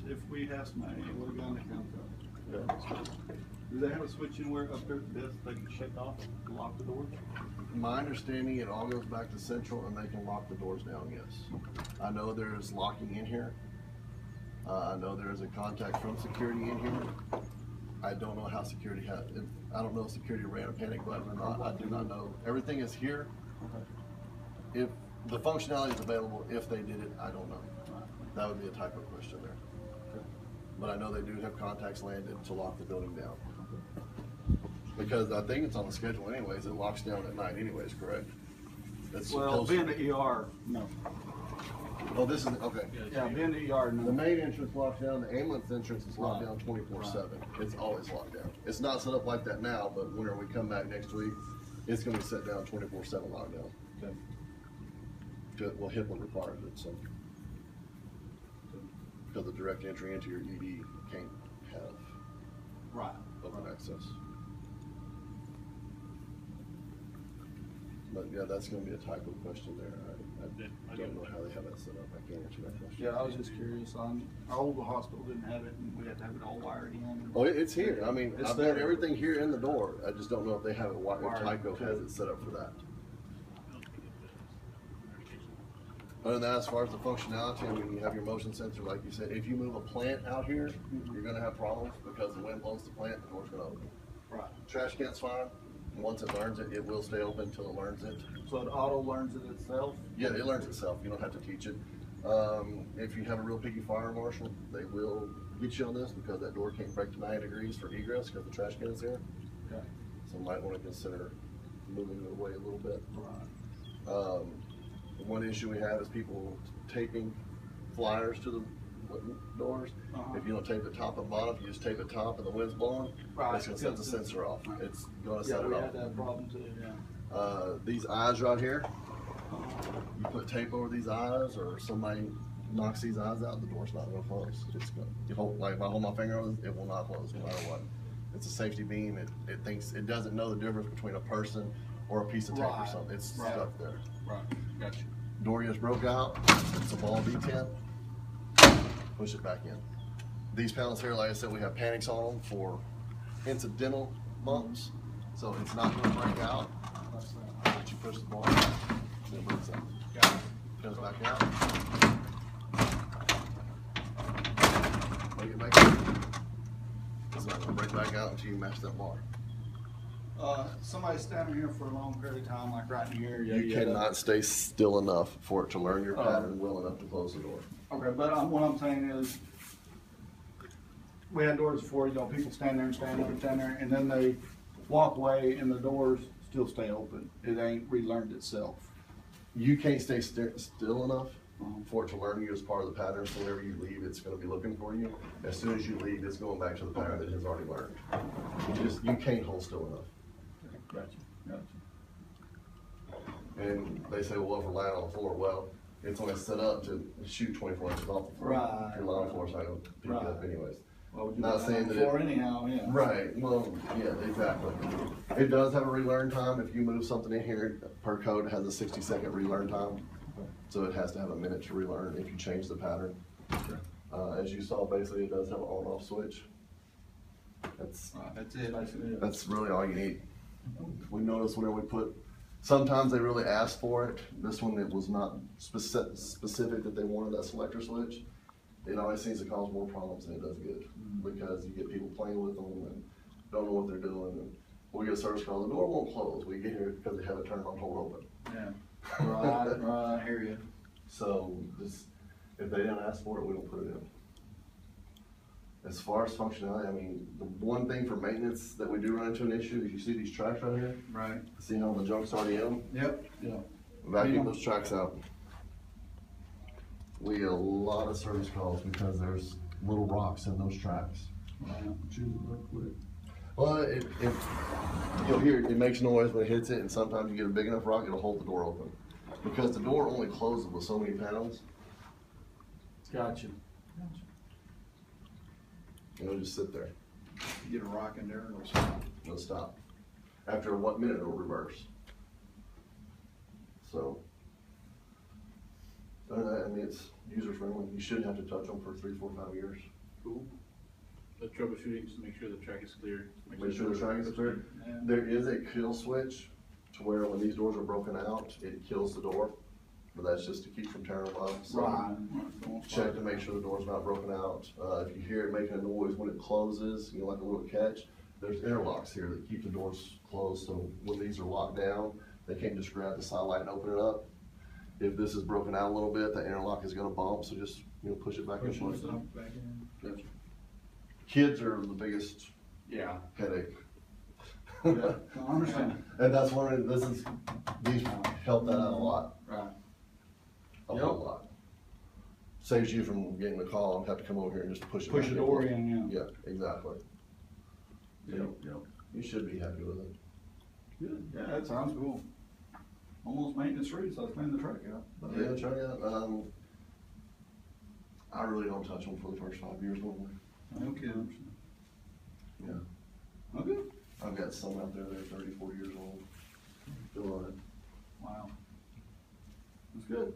if we have somebody with a gun that comes up. Yeah. Do they have a switch anywhere up there at the desk they can shut off and lock the doors? My understanding, it all goes back to central and they can lock the doors down, yes. I know there's locking in here. I know there is a contact from security in here. I don't know how security has, I don't know if security ran a panic button or not. I do not know. Everything is here. If the functionality is available, if they did it, I don't know. That would be a type of question there. But I know they do have contacts landed to lock the building down. Because I think it's on the schedule anyways, it locks down at night anyways, correct? That's Well, being the ER, no. Oh, this is, okay. Yeah, being the ER, no. The main entrance locks down, the ambulance entrance is locked down 24/7. It's always locked down. It's not set up like that now, but when we come back next week, it's gonna be set down 24/7 lockdown. Okay. Well, HIPAA requires it, so. Because the direct entry into your ED can't have open access. But yeah, that's going to be a type of question there. I don't know how they have that set up. I can't answer that question. Yeah, I was just curious. Our old hospital didn't have it, and we had to have it all wired in. Oh, it's here. I mean, It's I've there. got everything here in the door. I just don't know if they have it wired. Tyco has it set up for that. Other than that, as far as the functionality, I mean, you have your motion sensor, like you said. If you move a plant out here, you're going to have problems because the wind blows the plant, the door's going to open. Right. Trash can's fine. Once it learns it, it will stay open until it learns it. So it auto learns it itself? Yeah, it learns itself. You don't have to teach it. If you have a real picky fire marshal, they will get you on this because that door can't break to 90 degrees for egress because the trash can is there. Okay. So you might want to consider moving it away a little bit. Right. One issue we have is people taping flyers to the doors. If you don't tape the top and bottom, if you just tape the top and the wind's blowing, it's going to set the sensor off. It's going to set it off. Yeah, we had that problem too, yeah. These eyes right here, you put tape over these eyes or somebody knocks these eyes out, the door's not going to close. It's going to, like if I hold my finger on it, it will not close no matter what. It's a safety beam. It thinks, it doesn't know the difference between a person or a piece of tape or something. It's stuck there. Right, gotcha. Door just broke out. It's a ball V10. Push it back in. These panels here, like I said, we have panics on them for incidental bumps, so it's not going to break out. But you push the bar, it moves up. Goes back out. Make it back in. It's not going to break back out until you match that bar. Somebody standing here for a long period of time, like right in the area. You cannot stay still enough for it to learn your pattern well enough to close the door. Okay, but what I'm saying is, we had doors before, you know, people stand there and stand there and stand there, and then they walk away and the doors still stay open. It ain't relearned itself. You can't stay still enough for it to learn you as part of the pattern, so whenever you leave, it's going to be looking for you. As soon as you leave, it's going back to the pattern that it has already learned. You can't hold still enough. Gotcha. And they say, well, if we're lying on the floor, well, it's only set up to shoot 24 inches off the floor. Right. If you're lying on the floor, it's not going to pick it up anyways. Well, would you Not saying that floor anyhow, yeah. Right, well, yeah, exactly. It does have a relearn time. If you move something in here, per code, it has a 60-second relearn time. So it has to have a minute to relearn if you change the pattern. As you saw, basically, it does have an on-off switch. That's it. That's really all you need. We noticed whenever we put, sometimes they really ask for it. This one, it was not specific that they wanted that selector switch. It always seems to cause more problems than it does good because you get people playing with them and don't know what they're doing. And we get a service call, the door won't close. We get here because they have it turned on, hold open. Yeah. Right, I hear you. So just, if they didn't ask for it, we don't put it in. As far as functionality, I mean, the one thing for maintenance that we do run into an issue is you see these tracks right here? Right. See how the junk's already in them? Yep. Yeah. Vacuum those tracks out. We get a lot of service calls because there's little rocks in those tracks. Well, you'll hear it makes noise when it hits it, and sometimes you get a big enough rock, it'll hold the door open. Because the door only closes with so many panels. Gotcha. It'll just sit there. You get a rock in there and it'll stop. It'll stop. After 1 minute, it'll reverse. So, I mean, it's user friendly. You shouldn't have to touch them for 3, 4, 5 years. Cool. The troubleshooting, just to make sure the track is clear. Make sure the track is clear. Yeah. There is a kill switch to where when these doors are broken out, it kills the door. But that's just to keep from tearing them up. So Right. check to make sure the door's not broken out. If you hear it making a noise when it closes, you know, like a little catch, there's interlocks here that keep the doors closed. So when these are locked down, they can't just grab the side light and open it up. If this is broken out a little bit, the interlock is gonna bump, so just, you know, push it back in place. Back in. Gotcha. Kids are the biggest Yeah. headache. Yeah, I understand. And that's one of, these help that out a lot, Right. a Yep. whole lot. Saves you from getting the call and have to come over here and just push it. Push back the door in, yeah. Yeah, exactly. Yep, yep. You should be happy with it. Good, yeah, that sounds cool. Almost maintenance free, so let's clean the track out. Yeah, try it out. I really don't touch them for the first 5 years normally. No kidding. Yeah. Okay. I've got some out there that are 30, 40 years old. Still on it. Wow. That's good.